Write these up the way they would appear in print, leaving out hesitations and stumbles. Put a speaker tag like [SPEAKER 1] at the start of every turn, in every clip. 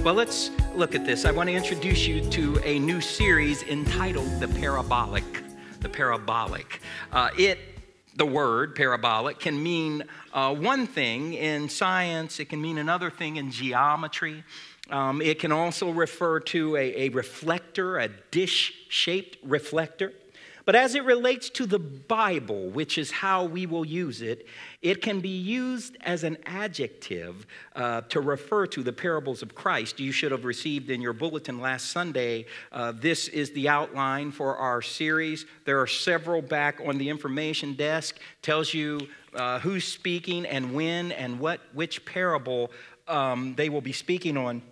[SPEAKER 1] Well, let's look at this. I want to introduce you to a new series entitled The Parabolic. The Parabolic. The word parabolic can mean one thing in science. It can mean another thing in geometry. It can also refer to a reflector, a dish-shaped reflector. But as it relates to the Bible, which is how we will use it, it can be used as an adjective to refer to the parables of Christ. You should have received in your bulletin last Sunday. This is the outline for our series. There are several back on the information desk. Tells you who's speaking and when and which parable they will be speaking on.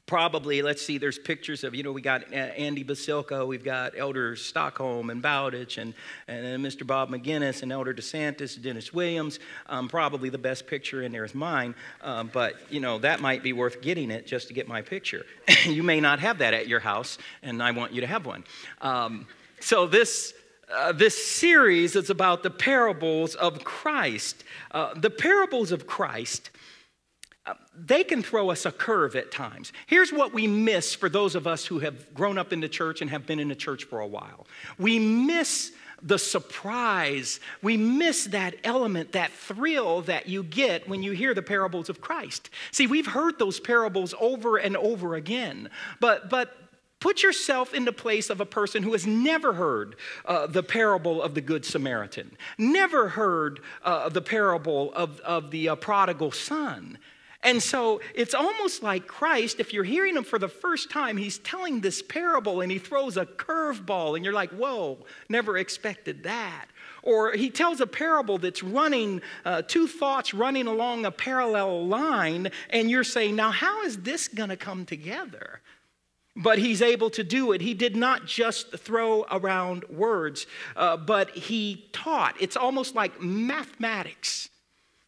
[SPEAKER 1] Probably, let's see, there's pictures of, we got Andy Basilko, we've got Elder Stockholm and Bowditch, and Mr. Bob McGinnis, and Elder DeSantis, Dennis Williams. Probably the best picture in there is mine, but, that might be worth getting it just to get my picture. You may not have that at your house, and I want you to have one. So this series is about the parables of Christ. The parables of Christ, they can throw us a curve at times. Here's what we miss for those of us who have grown up in the church and have been in the church for a while. We miss the surprise. We miss that element, that thrill that you get when you hear the parables of Christ. See, we've heard those parables over and over again, but put yourself in the place of a person who has never heard the parable of the Good Samaritan, never heard the parable of the prodigal son. And so it's almost like Christ, if you're hearing him for the first time, he's telling this parable and he throws a curveball and you're like, whoa, never expected that. Or he tells a parable that's running, two thoughts running along a parallel line, and you're saying, now how is this going to come together? But he's able to do it. He did not just throw around words, but he taught. It's almost like mathematics.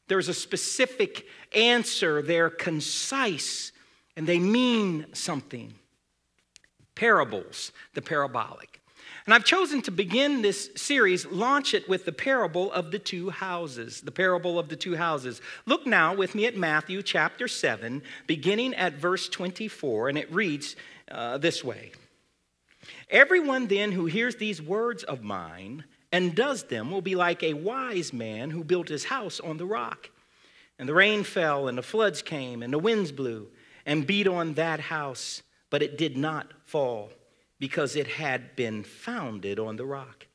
[SPEAKER 1] There's a specific answer. They're concise, and they mean something. Parables, the parabolic. And I've chosen to begin this series, launch it with the parable of the two houses. The parable of the two houses. Look now with me at Matthew chapter 7, beginning at verse 24, and it reads this way. Everyone then who hears these words of mine and does them will be like a wise man who built his house on the rock. And the rain fell, and the floods came, and the winds blew, and beat on that house, but it did not fall, because it had been founded on the rock.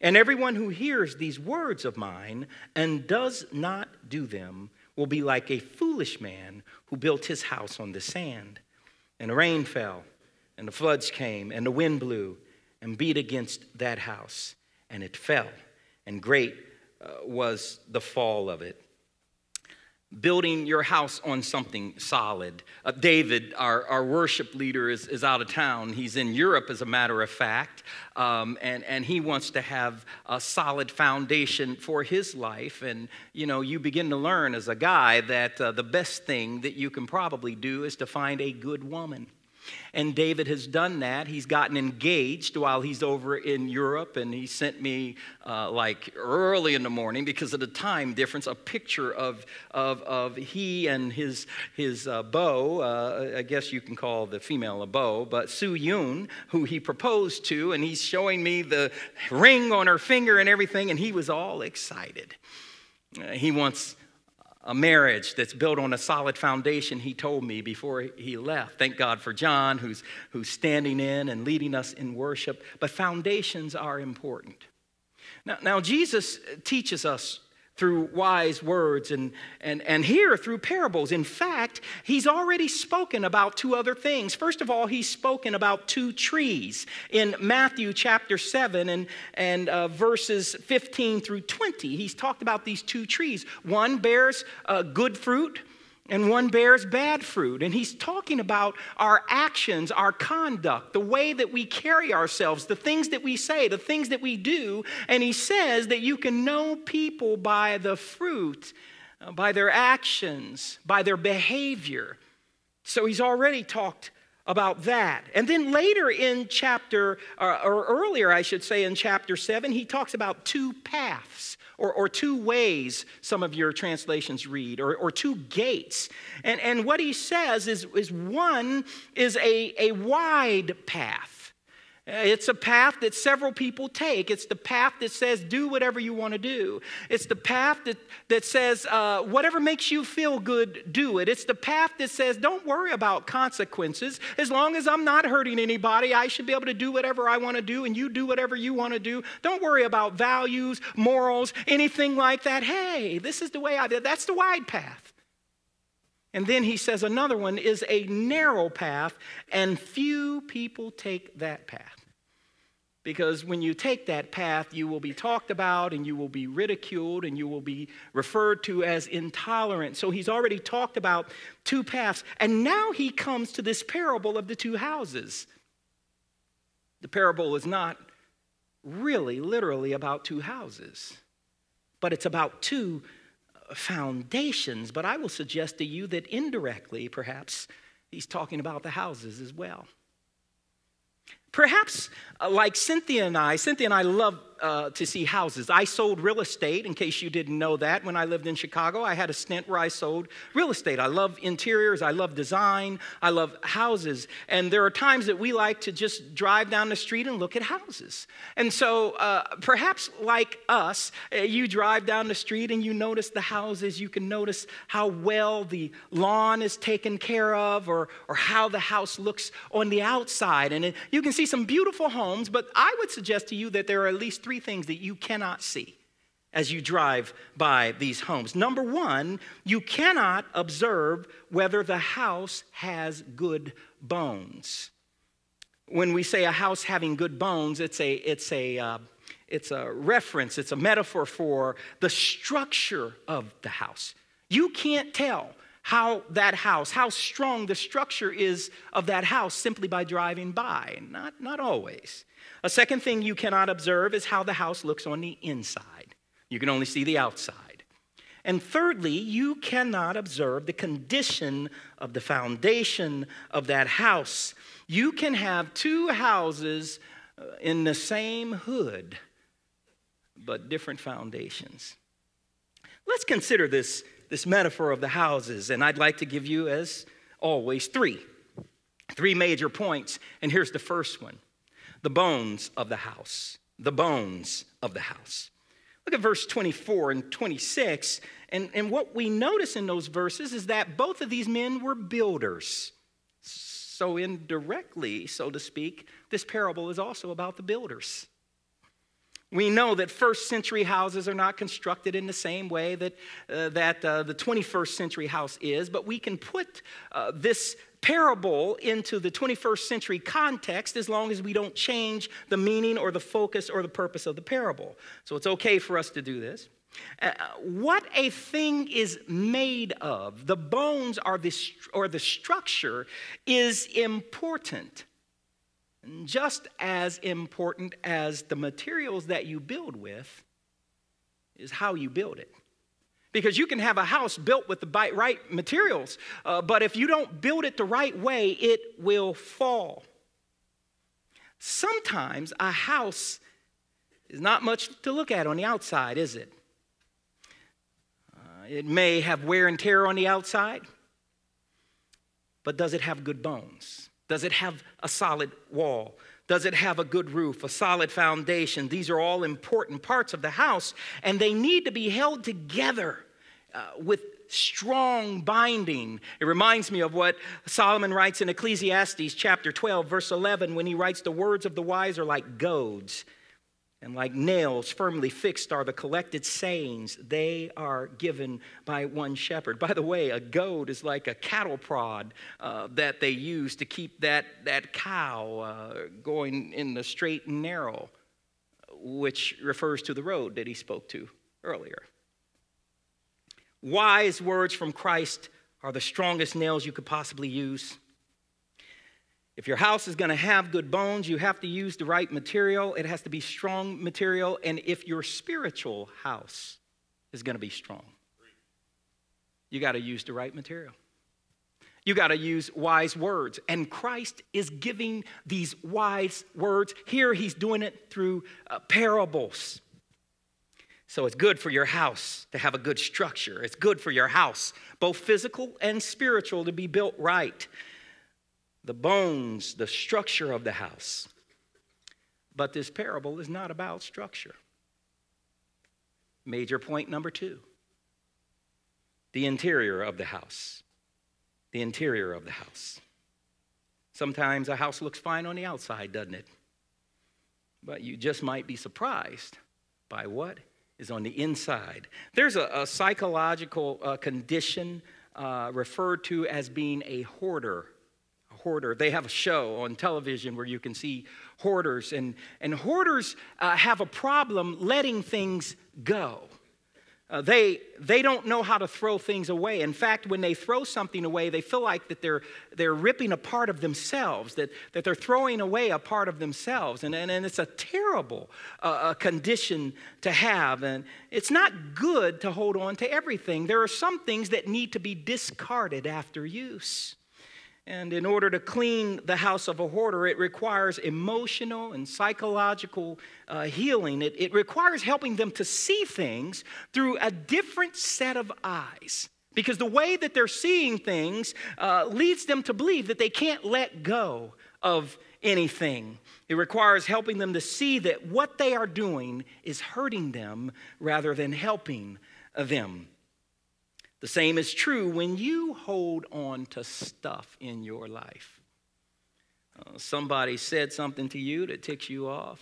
[SPEAKER 1] And everyone who hears these words of mine and does not do them will be like a foolish man who built his house on the sand. And the rain fell, and the floods came, and the wind blew, and beat against that house. And it fell, and great was the fall of it. Building your house on something solid. David, our worship leader, is out of town. He's in Europe, as a matter of fact, and he wants to have a solid foundation for his life. And, you begin to learn as a guy that the best thing that you can probably do is to find a good woman. And David has done that. He's gotten engaged while he's over in Europe, and he sent me like early in the morning, because of the time difference, a picture of he and his beau. I guess you can call the female a beau, but Sue Yoon, who he proposed to, and he's showing me the ring on her finger and everything, and he was all excited. He wants a marriage that's built on a solid foundation, he told me before he left. Thank God for John, who's standing in and leading us in worship. But foundations are important. Now Jesus teaches us through wise words and here through parables. In fact, he's already spoken about two other things. First of all, he's spoken about two trees in Matthew chapter 7 and verses 15 through 20. He's talked about these two trees. One bears good fruit, and one bears bad fruit. And he's talking about our actions, our conduct, the way that we carry ourselves, the things that we say, the things that we do. And he says that you can know people by the fruit, by their actions, by their behavior. So he's already talked about that. And then later in chapter, or earlier I should say in chapter 7, he talks about two paths or two ways, some of your translations read, or two gates. And what he says is one is a wide path. It's a path that several people take. It's the path that says, do whatever you want to do. It's the path that says, whatever makes you feel good, do it. It's the path that says, don't worry about consequences. As long as I'm not hurting anybody, I should be able to do whatever I want to do, and you do whatever you want to do. Don't worry about values, morals, anything like that. Hey, this is the way that's the wide path. And then he says another one is a narrow path, and few people take that path. Because when you take that path, you will be talked about, and you will be ridiculed, and you will be referred to as intolerant. So he's already talked about two paths. And now he comes to this parable of the two houses. The parable is not really, literally about two houses, but it's about two foundations. But I will suggest to you that indirectly, perhaps, he's talking about the houses as well. Perhaps like Cynthia and I love to see houses. I sold real estate, in case you didn't know that. When I lived in Chicago, I had a stint where I sold real estate. I love interiors, I love design, I love houses. And there are times that we like to just drive down the street and look at houses. And so perhaps like us, you drive down the street and you notice the houses. You can notice how well the lawn is taken care of, or how the house looks on the outside. And you can see some beautiful homes, but I would suggest to you that there are at least three things that you cannot see as you drive by these homes. Number one, you cannot observe whether the house has good bones. When we say a house having good bones, it's a reference, it's a metaphor for the structure of the house. You can't tell how strong the structure is of that house simply by driving by. Not always. A second thing you cannot observe is how the house looks on the inside. You can only see the outside. And thirdly, you cannot observe the condition of the foundation of that house. You can have two houses in the same hood, but different foundations. Let's consider this metaphor of the houses, and I'd like to give you, as always, three major points. And here's the first one: the bones of the house. The bones of the house. Look at verse 24 and 26, and what we notice in those verses is that both of these men were builders. So indirectly, so to speak, this parable is also about the builders. We know that first century houses are not constructed in the same way that the 21st century house is, but we can put this parable into the 21st century context as long as we don't change the meaning or the focus or the purpose of the parable. So it's okay for us to do this. What a thing is made of, the bones or the structure, is important. Just as important as the materials that you build with is how you build it. Because you can have a house built with the right materials, but if you don't build it the right way, it will fall. Sometimes a house is not much to look at on the outside, is it? It may have wear and tear on the outside, but does it have good bones? Does it have a solid wall? Does it have a good roof, a solid foundation? These are all important parts of the house, and they need to be held together with strong binding. It reminds me of what Solomon writes in Ecclesiastes chapter 12, verse 11, when he writes, "The words of the wise are like goads, and like nails firmly fixed are the collected sayings. They are given by one shepherd." By the way, a goad is like a cattle prod that they use to keep that cow going in the straight and narrow, which refers to the road that he spoke to earlier. Wise words from Christ are the strongest nails you could possibly use. If your house is going to have good bones, you have to use the right material. It has to be strong material. And if your spiritual house is going to be strong, you got to use the right material. You got to use wise words. And Christ is giving these wise words. Here he's doing it through parables. So it's good for your house to have a good structure. It's good for your house, both physical and spiritual, to be built right. The bones, the structure of the house. But this parable is not about structure. Major point number 2. The interior of the house. The interior of the house. Sometimes a house looks fine on the outside, doesn't it? But you just might be surprised by what is on the inside. There's a psychological condition referred to as being a hoarder. A hoarder. They have a show on television where you can see hoarders. And hoarders have a problem letting things go. They don't know how to throw things away. In fact, when they throw something away, they feel like that they're ripping a part of themselves, that they're throwing away a part of themselves. And it's a terrible condition to have. And it's not good to hold on to everything. There are some things that need to be discarded after use. And in order to clean the house of a hoarder, it requires emotional and psychological healing. It requires helping them to see things through a different set of eyes. Because the way that they're seeing things leads them to believe that they can't let go of anything. It requires helping them to see that what they are doing is hurting them rather than helping them. The same is true when you hold on to stuff in your life. Somebody said something to you that ticks you off.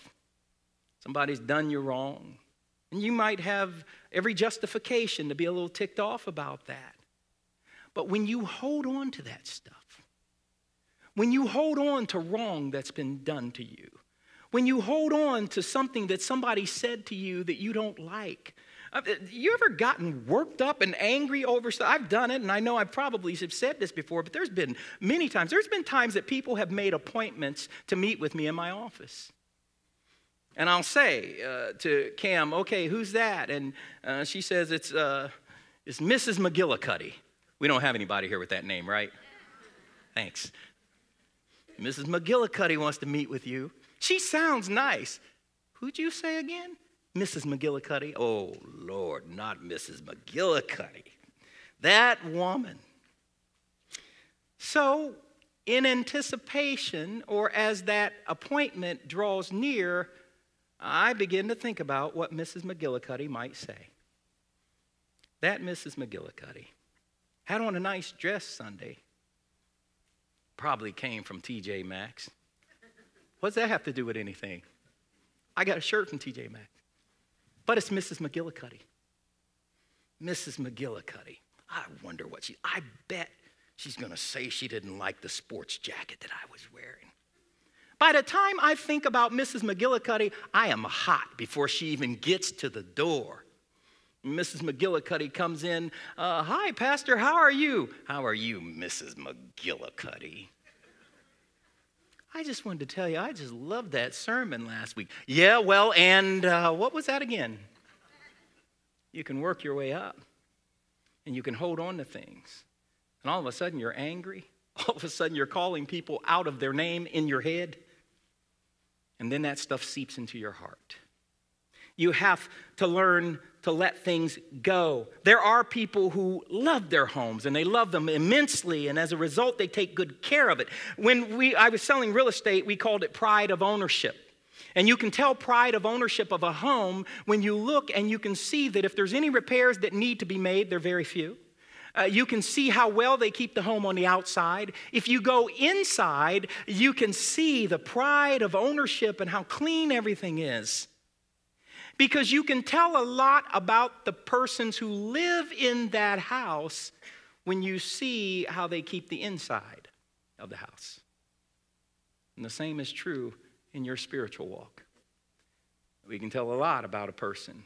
[SPEAKER 1] Somebody's done you wrong. And you might have every justification to be a little ticked off about that. But when you hold on to that stuff, when you hold on to wrong that's been done to you, when you hold on to something that somebody said to you that you don't like, you ever gotten worked up and angry over stuff? I've done it, and I know I probably have said this before, but there's been many times. There's been times that people have made appointments to meet with me in my office. And I'll say to Cam, okay, who's that? And she says, it's Mrs. McGillicuddy. We don't have anybody here with that name, right? Thanks. Mrs. McGillicuddy wants to meet with you. She sounds nice. Who'd you say again? Mrs. McGillicuddy? Oh, Lord, not Mrs. McGillicuddy. That woman. So, in anticipation, or as that appointment draws near, I begin to think about what Mrs. McGillicuddy might say. That Mrs. McGillicuddy had on a nice dress Sunday. Probably came from TJ Maxx. What does that have to do with anything? I got a shirt from TJ Maxx. But it's Mrs. McGillicuddy. Mrs. McGillicuddy. I wonder what I bet she's going to say she didn't like the sports jacket that I was wearing. By the time I think about Mrs. McGillicuddy, I am hot before she even gets to the door. Mrs. McGillicuddy comes in. Hi, Pastor, how are you? How are you, Mrs. McGillicuddy? I just wanted to tell you, I just loved that sermon last week. Yeah, well, and what was that again? You can work your way up, and you can hold on to things. And all of a sudden, you're angry. All of a sudden, you're calling people out of their name in your head. And then that stuff seeps into your heart. You have to learn to let things go. There are people who love their homes, and they love them immensely, and as a result, they take good care of it. When I was selling real estate, we called it pride of ownership. And you can tell pride of ownership of a home when you look and you can see that if there's any repairs that need to be made, they're very few. You can see how well they keep the home on the outside. If you go inside, you can see the pride of ownership and how clean everything is. Because you can tell a lot about the persons who live in that house when you see how they keep the inside of the house. And the same is true in your spiritual walk. We can tell a lot about a person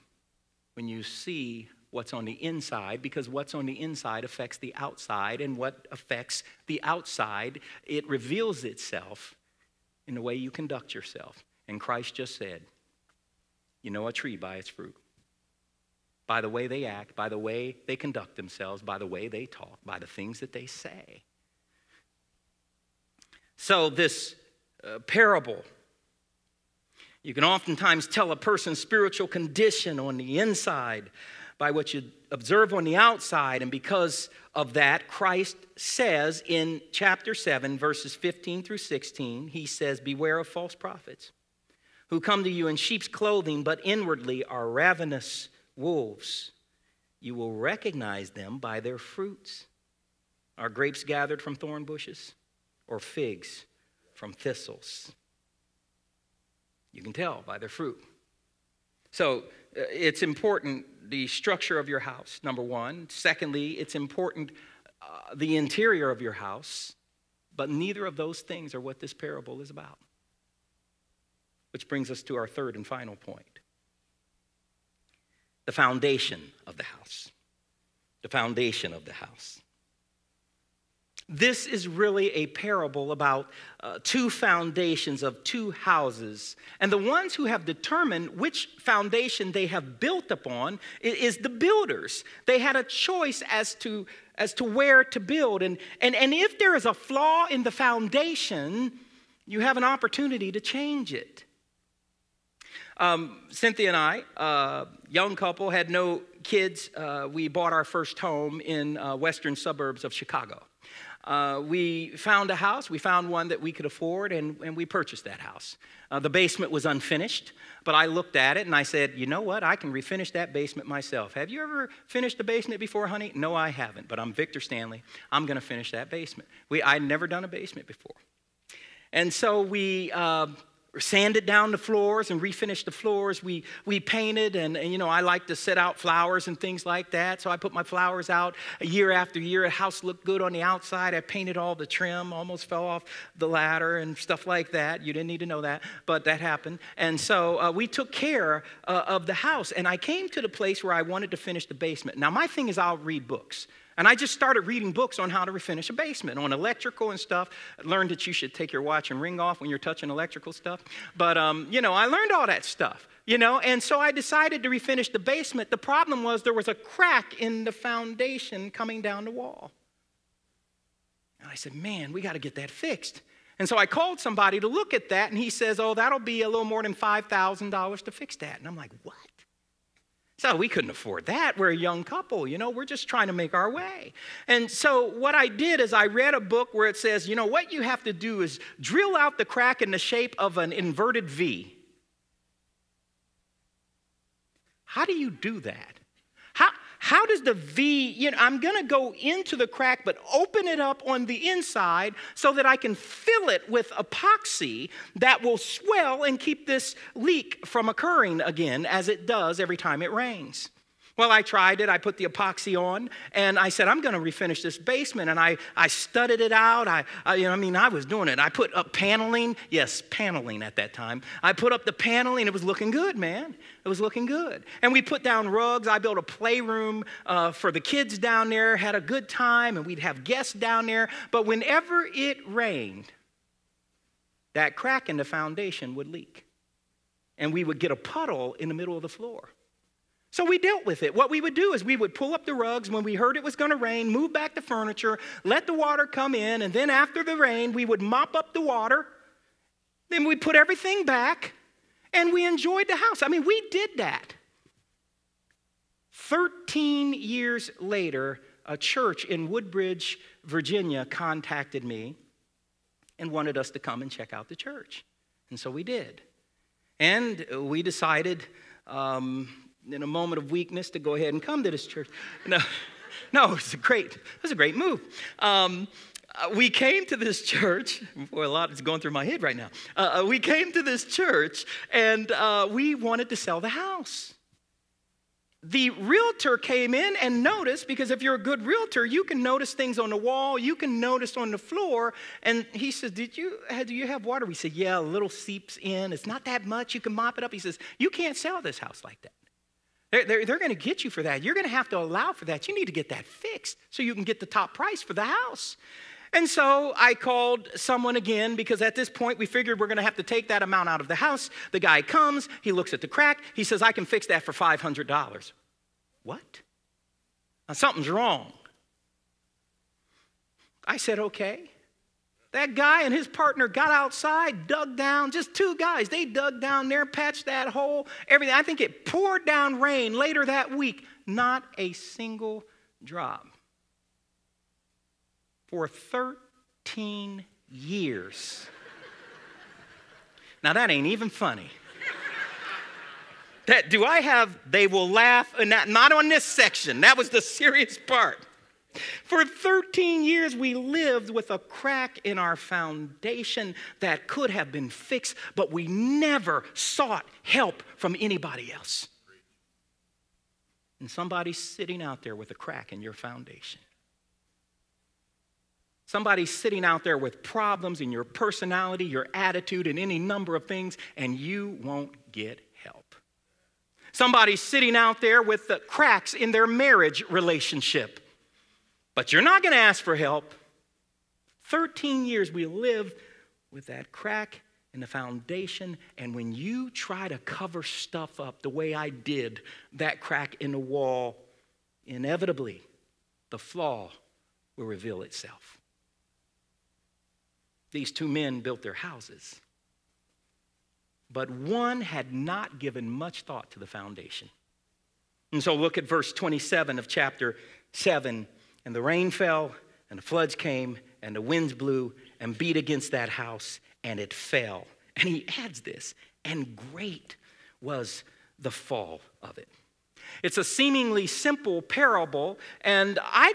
[SPEAKER 1] when you see what's on the inside, because what's on the inside affects the outside, and what affects the outside, it reveals itself in the way you conduct yourself. And Christ just said, you know a tree by its fruit. By the way they act, by the way they conduct themselves, by the way they talk, by the things that they say. So this parable You can oftentimes tell a person's spiritual condition on the inside by what you observe on the outside. And because of that, Christ says in chapter 7, verses 15 through 16, he says, beware of false prophets who come to you in sheep's clothing, but inwardly are ravenous wolves. You will recognize them by their fruits. Are grapes gathered from thorn bushes or figs from thistles? You can tell by their fruit. So it's important, the structure of your house, number one. Secondly, it's important, the interior of your house. But neither of those things are what this parable is about. Which brings us to our third and final point. The foundation of the house. The foundation of the house. This is really a parable about two foundations of two houses. And the ones who have determined which foundation they have built upon is the builders. They had a choice as to where to build. And if there is a flaw in the foundation, you have an opportunity to change it. Cynthia and I, young couple, had no kids. We bought our first home in western suburbs of Chicago. We found a house. We found one that we could afford, and we purchased that house. The basement was unfinished, but I looked at it and I said, you know what? I can refinish that basement myself. Have you ever finished a basement before, honey? No, I haven't, but I'm Victor Stanley. I'm going to finish that basement. I'd never done a basement before. And so we sanded down the floors and refinished the floors. We painted, and you know, I like to set out flowers and things like that. So I put my flowers out year after year. The house looked good on the outside. I painted all the trim, almost fell off the ladder and stuff like that. You didn't need to know that, but that happened. And so we took care of the house. And I came to the place where I wanted to finish the basement. Now, my thing is I'll read books. And I just started reading books on how to refinish a basement, on electrical and stuff. I learned that you should take your watch and ring off when you're touching electrical stuff. But, you know, I learned all that stuff, you know. And so I decided to refinish the basement. The problem was there was a crack in the foundation coming down the wall. And I said, man, we got to get that fixed. And so I called somebody to look at that, and he says, oh, that'll be a little more than $5,000 to fix that. And I'm like, what? So we couldn't afford that. We're a young couple, you know, we're just trying to make our way. And so what I did is I read a book where it says, you know, what you have to do is drill out the crack in the shape of an inverted V. How do you do that? How does the V, you know, I'm going to go into the crack, but open it up on the inside so that I can fill it with epoxy that will swell and keep this leak from occurring again, as it does every time it rains. Well, I tried it. I put the epoxy on, and I said, I'm going to refinish this basement. And I studded it out. I was doing it. I put up paneling. Yes, paneling at that time. I put up the paneling. It was looking good, man. It was looking good. And we put down rugs. I built a playroom for the kids down there, had a good time, and we'd have guests down there. But whenever it rained, that crack in the foundation would leak. And we would get a puddle in the middle of the floor. So we dealt with it. What we would do is we would pull up the rugs when we heard it was going to rain, move back the furniture, let the water come in, and then after the rain, we would mop up the water. Then we'd put everything back, and we enjoyed the house. I mean, we did that. 13 years later, a church in Woodbridge, Virginia, contacted me and wanted us to come and check out the church. And so we did. And we decided in a moment of weakness to go ahead and come to this church. No, it was a great move. We came to this church. Boy, a lot is going through my head right now. We came to this church, and we wanted to sell the house. The realtor came in and noticed, because if you're a good realtor, you can notice things on the wall, you can notice on the floor. And he says, do you have water? We said, yeah, a little seeps in. It's not that much. You can mop it up. He says, you can't sell this house like that. They're going to get you for that. You're going to have to allow for that. You need to get that fixed so you can get the top price for the house. And so I called someone again, because at this point we figured we're going to have to take that amount out of the house. The guy comes, he looks at the crack, he says, I can fix that for $500. What? Now, something's wrong. I said, okay. That guy and his partner got outside, dug down, just two guys. They dug down there, patched that hole, everything. I think it poured down rain later that week. Not a single drop. For 13 years. Now that ain't even funny. They will laugh, and not on this section. That was the serious part. For 13 years, we lived with a crack in our foundation that could have been fixed, but we never sought help from anybody else. And somebody's sitting out there with a crack in your foundation. Somebody's sitting out there with problems in your personality, your attitude, and any number of things, and you won't get help. Somebody's sitting out there with the cracks in their marriage relationship. But you're not going to ask for help. 13 years we lived with that crack in the foundation, and when you try to cover stuff up the way I did, that crack in the wall, inevitably, the flaw will reveal itself. These two men built their houses, but one had not given much thought to the foundation. And so look at verse 27 of chapter 7. And the rain fell, and the floods came, and the winds blew and beat against that house, and it fell. And he adds this, and great was the fall of it. It's a seemingly simple parable, and I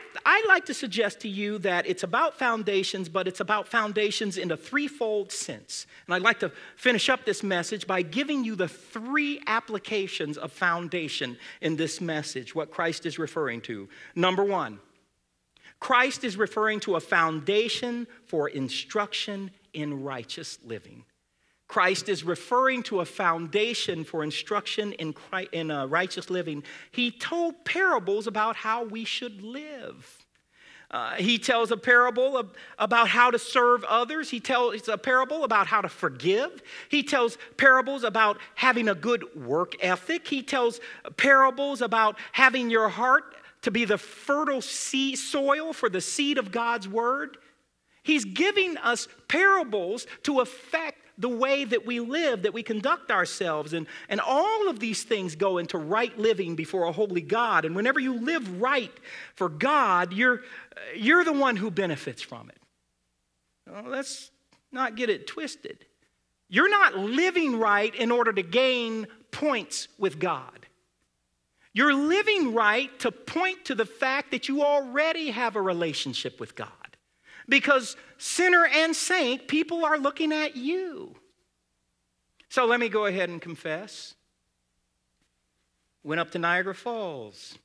[SPEAKER 1] like to suggest to you that it's about foundations, but it's about foundations in a threefold sense. And I'd like to finish up this message by giving you the three applications of foundation in this message, what Christ is referring to. Number one, Christ is referring to a foundation for instruction in righteous living. Christ is referring to a foundation for instruction in righteous living. He told parables about how we should live. He tells a parable about how to serve others. He tells a parable about how to forgive. He tells parables about having a good work ethic. He tells parables about having your heart to be the fertile soil for the seed of God's word. He's giving us parables to affect the way that we live, that we conduct ourselves. And all of these things go into right living before a holy God. And whenever you live right for God, you're the one who benefits from it. Well, let's not get it twisted. You're not living right in order to gain points with God. You're living right to point to the fact that you already have a relationship with God. Because sinner and saint, people are looking at you. So let me go ahead and confess. Went up to Niagara Falls.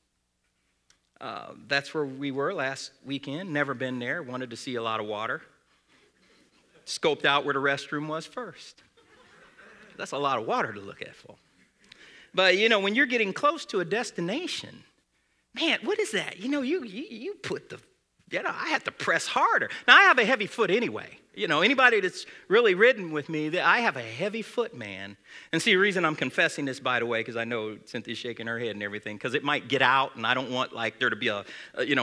[SPEAKER 1] That's where we were last weekend. Never been there. Wanted to see a lot of water. Scoped out where the restroom was first. That's a lot of water to look at for. But, when you're getting close to a destination, man, what is that? You put I have to press harder. Now, I have a heavy foot anyway. Anybody that's really ridden with me, I have a heavy foot, man. And see, the reason I'm confessing this, by the way, because I know Cynthia's shaking her head and everything, because it might get out, and I don't want, there to be a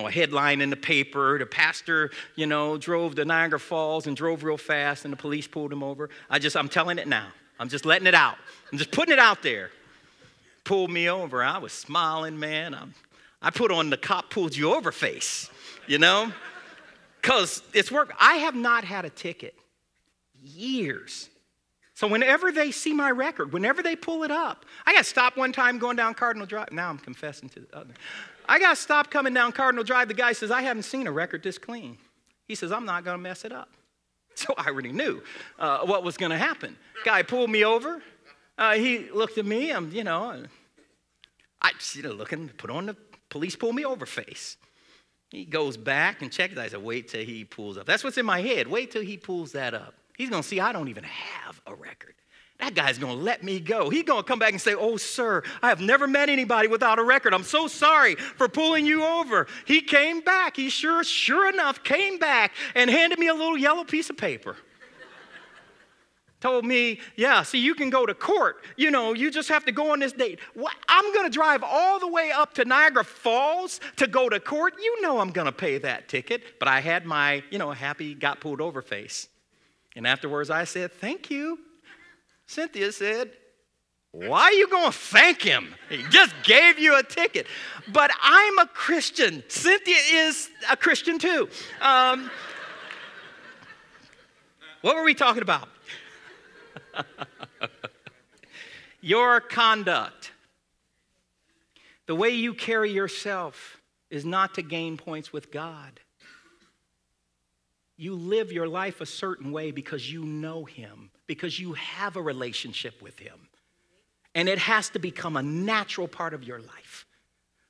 [SPEAKER 1] headline in the paper. The pastor, drove to Niagara Falls and drove real fast, and the police pulled him over. I'm telling it now. I'm just letting it out. I'm just putting it out there. Pulled me over. I was smiling, man. I put on the cop pulled you over face, because it's work. I have not had a ticket years. So whenever they see my record, whenever they pull it up, I got stopped one time going down Cardinal Drive. Now I'm confessing to the other. I got stopped coming down Cardinal Drive. The guy says, I haven't seen a record this clean. He says, I'm not going to mess it up. So I already knew what was going to happen. Guy pulled me over. He looked at me, looking, put on the police pull me over face. He goes back and checks. I said, wait till he pulls up. That's what's in my head. Wait till he pulls that up. He's going to see I don't even have a record. That guy's going to let me go. He's going to come back and say, oh, sir, I have never met anybody without a record. I'm so sorry for pulling you over. He came back. He sure enough came back and handed me a little yellow piece of paper. told me, yeah, see, you can go to court. You just have to go on this date. What? I'm going to drive all the way up to Niagara Falls to go to court. I'm going to pay that ticket. But I had my, happy got pulled over face. And afterwards I said, thank you. Cynthia said, why are you going to thank him? He just gave you a ticket. But I'm a Christian. Cynthia is a Christian too. What were we talking about? Your conduct. The way you carry yourself is not to gain points with God. You live your life a certain way because you know him, because you have a relationship with him. And it has to become a natural part of your life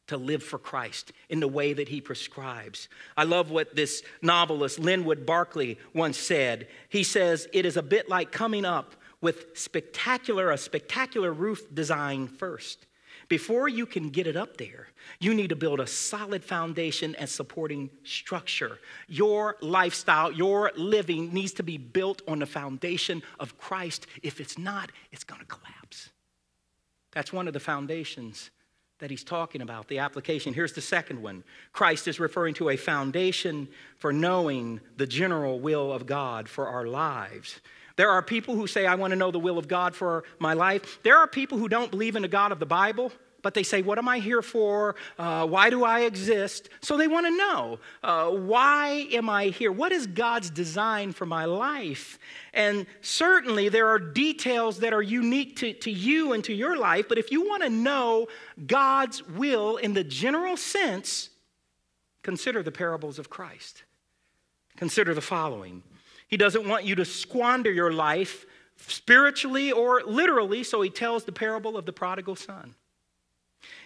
[SPEAKER 1] to live for Christ in the way that he prescribes. I love what this novelist Linwood Barclay once said. He says, it is a bit like coming up with a spectacular roof design first. Before you can get it up there, you need to build a solid foundation and supporting structure. Your lifestyle, your living needs to be built on the foundation of Christ. If it's not, it's going to collapse. That's one of the foundations that he's talking about, the application. Here's the second one. Christ is referring to a foundation for knowing the general will of God for our lives. There are people who say, I want to know the will of God for my life. There are people who don't believe in the God of the Bible, but they say, what am I here for? Why do I exist? So they want to know, why am I here? What is God's design for my life? And certainly there are details that are unique to you and to your life, but if you want to know God's will in the general sense, consider the parables of Christ. Consider the following. He doesn't want you to squander your life spiritually or literally, so he tells the parable of the prodigal son.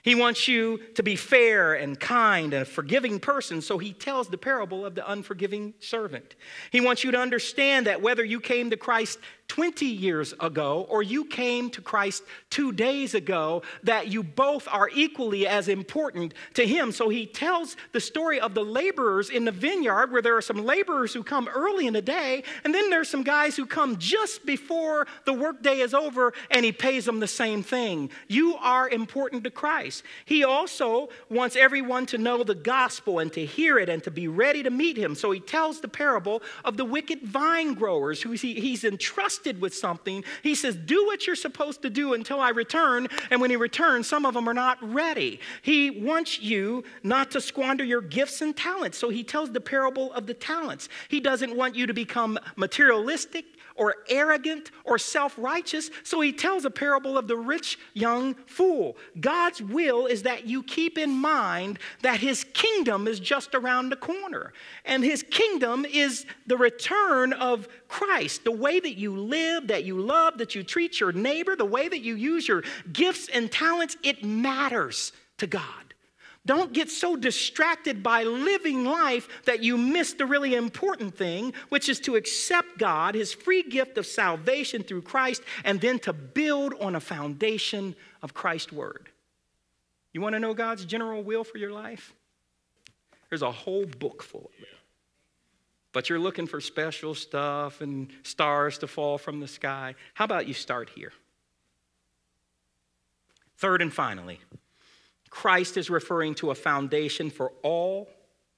[SPEAKER 1] He wants you to be fair and kind and a forgiving person, so he tells the parable of the unforgiving servant. He wants you to understand that whether you came to Christ 20 years ago or you came to Christ 2 days ago, that you both are equally as important to him. So he tells the story of the laborers in the vineyard, where there are some laborers who come early in the day, and then there's some guys who come just before the workday is over, and he pays them the same thing. You are important to Christ. He also wants everyone to know the gospel and to hear it and to be ready to meet him. So he tells the parable of the wicked vine growers who he's entrusted with something. He says, do what you're supposed to do until I return. And when he returns, some of them are not ready. He wants you not to squander your gifts and talents. So he tells the parable of the talents. He doesn't want you to become materialistic or arrogant or self-righteous. So he tells a parable of the rich young fool. God's will is that you keep in mind that his kingdom is just around the corner. And his kingdom is the return of Christ. The way that you live, that you love, that you treat your neighbor, the way that you use your gifts and talents, it matters to God. Don't get so distracted by living life that you miss the really important thing, which is to accept God, his free gift of salvation through Christ, and then to build on a foundation of Christ's word. You want to know God's general will for your life? There's a whole book full of it. But you're looking for special stuff and stars to fall from the sky. How about you start here? Third and finally, Christ is referring to a foundation for all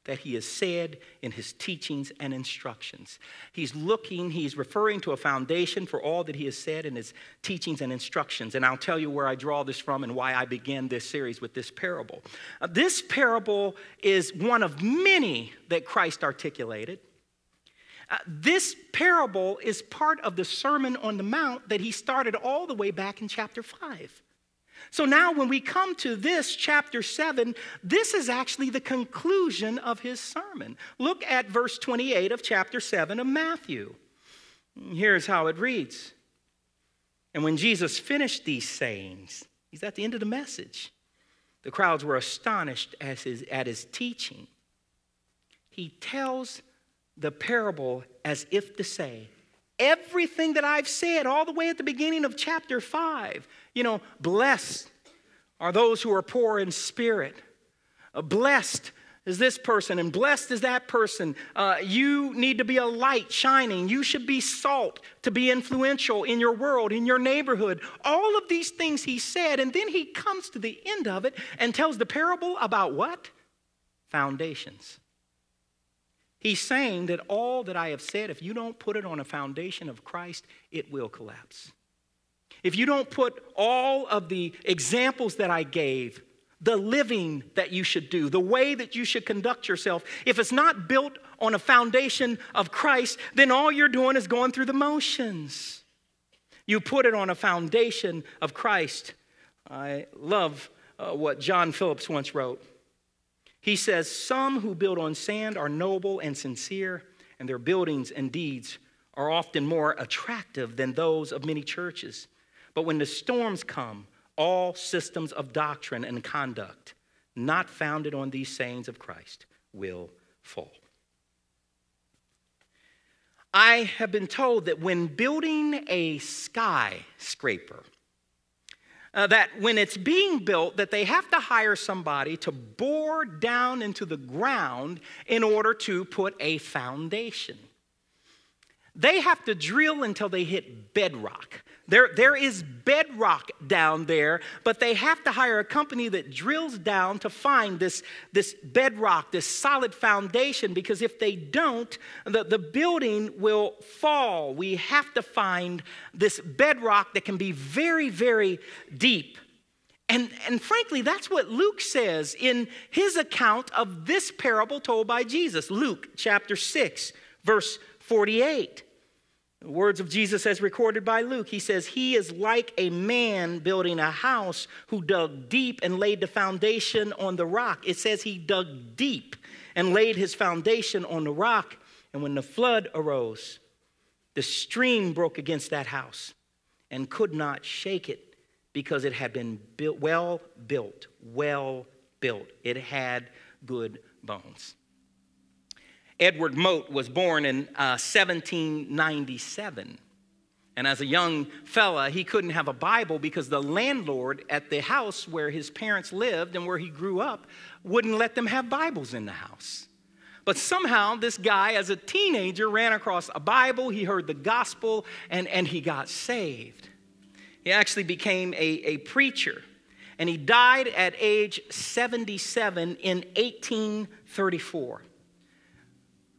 [SPEAKER 1] that he has said in his teachings and instructions. He's referring to a foundation for all that he has said in his teachings and instructions. And I'll tell you where I draw this from and why I began this series with this parable. This parable is one of many that Christ articulated. This parable is part of the Sermon on the Mount that he started all the way back in chapter 5. So now when we come to this chapter 7, this is actually the conclusion of his sermon. Look at verse 28 of chapter 7 of Matthew. Here's how it reads. And when Jesus finished these sayings, he's at the end of the message. The crowds were astonished at his teaching. He tells the parable as if to say, everything that I've said all the way at the beginning of chapter 5, blessed are those who are poor in spirit. Blessed is this person, and blessed is that person. You need to be a light shining. You should be salt to be influential in your world, in your neighborhood. All of these things he said, and then he comes to the end of it and tells the parable about what? Foundations. He's saying that all that I have said, if you don't put it on a foundation of Christ, it will collapse. If you don't put all of the examples that I gave, the living that you should do, the way that you should conduct yourself, if it's not built on a foundation of Christ, then all you're doing is going through the motions. You put it on a foundation of Christ. I love what John Phillips once wrote. He says, some who build on sand are noble and sincere, and their buildings and deeds are often more attractive than those of many churches. But when the storms come, all systems of doctrine and conduct not founded on these sayings of Christ will fall. I have been told that when building a skyscraper, that when it's being built, that they have to hire somebody to bore down into the ground in order to put a foundation. They have to drill until they hit bedrock. There is bedrock down there, but they have to hire a company that drills down to find this bedrock, this solid foundation, because if they don't, the building will fall. We have to find this bedrock that can be very, very deep. And frankly, that's what Luke says in his account of this parable told by Jesus. Luke chapter 6, verse 48. The words of Jesus as recorded by Luke. He says, he is like a man building a house who dug deep and laid the foundation on the rock. It says he dug deep and laid his foundation on the rock. And when the flood arose, the stream broke against that house and could not shake it because it had been well built. It had good bones. Edward Mote was born in 1797. And as a young fella, he couldn't have a Bible because the landlord at the house where his parents lived and where he grew up wouldn't let them have Bibles in the house. But somehow this guy, as a teenager, ran across a Bible. He heard the gospel and he got saved. He actually became a preacher. And he died at age 77 in 1834.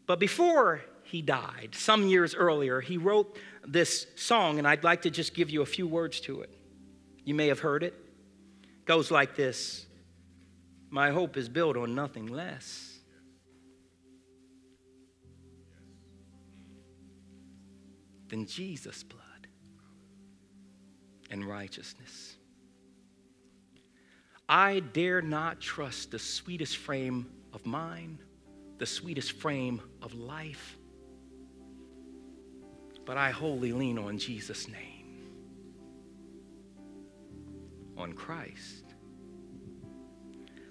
[SPEAKER 1] But before he died, some years earlier, he wrote this song, and I'd like to just give you a few words to it. You may have heard it. It goes like this. My hope is built on nothing less than Jesus' blood and righteousness. I dare not trust the sweetest frame of mind, the sweetest frame of life, but I wholly lean on Jesus' name, on Christ.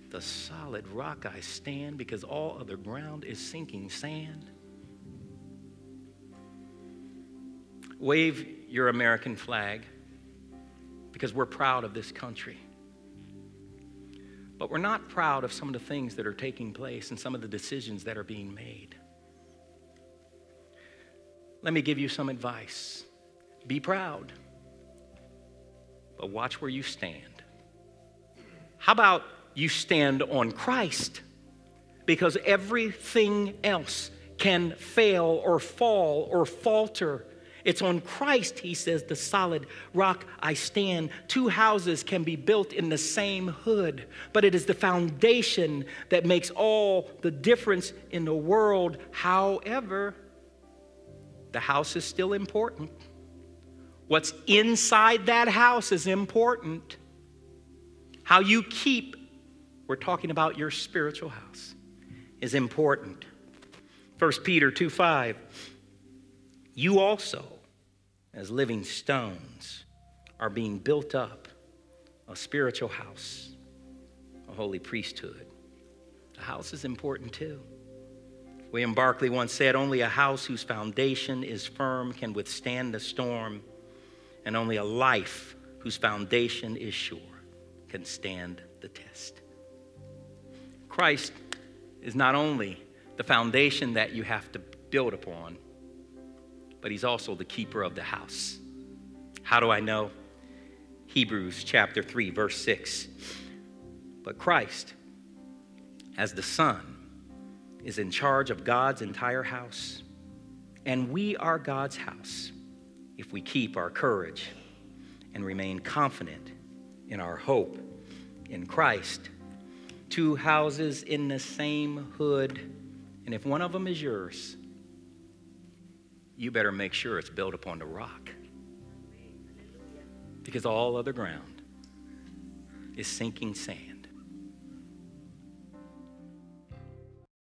[SPEAKER 1] The solid rock I stand, because all other ground is sinking sand. Wave your American flag, because we're proud of this country. But we're not proud of some of the things that are taking place and some of the decisions that are being made. Let me give you some advice. Be proud, but watch where you stand. How about you stand on Christ? Because everything else can fail or fall or falter. It's on Christ, he says, the solid rock I stand. Two houses can be built in the same hood, but it is the foundation that makes all the difference in the world. However, the house is still important. What's inside that house is important. How you keep, we're talking about your spiritual house, is important. 1 Peter 2:5, you also, as living stones, are being built up, a spiritual house, a holy priesthood. The house is important too. William Barclay once said, only a house whose foundation is firm can withstand the storm, and only a life whose foundation is sure can stand the test. Christ is not only the foundation that you have to build upon, but he's also the keeper of the house. How do I know? Hebrews chapter 3, verse 6. But Christ, as the Son, is in charge of God's entire house, and we are God's house if we keep our courage and remain confident in our hope in Christ. Two houses in the same hood, and if one of them is yours, you better make sure it's built upon the rock, because all other ground is sinking sand.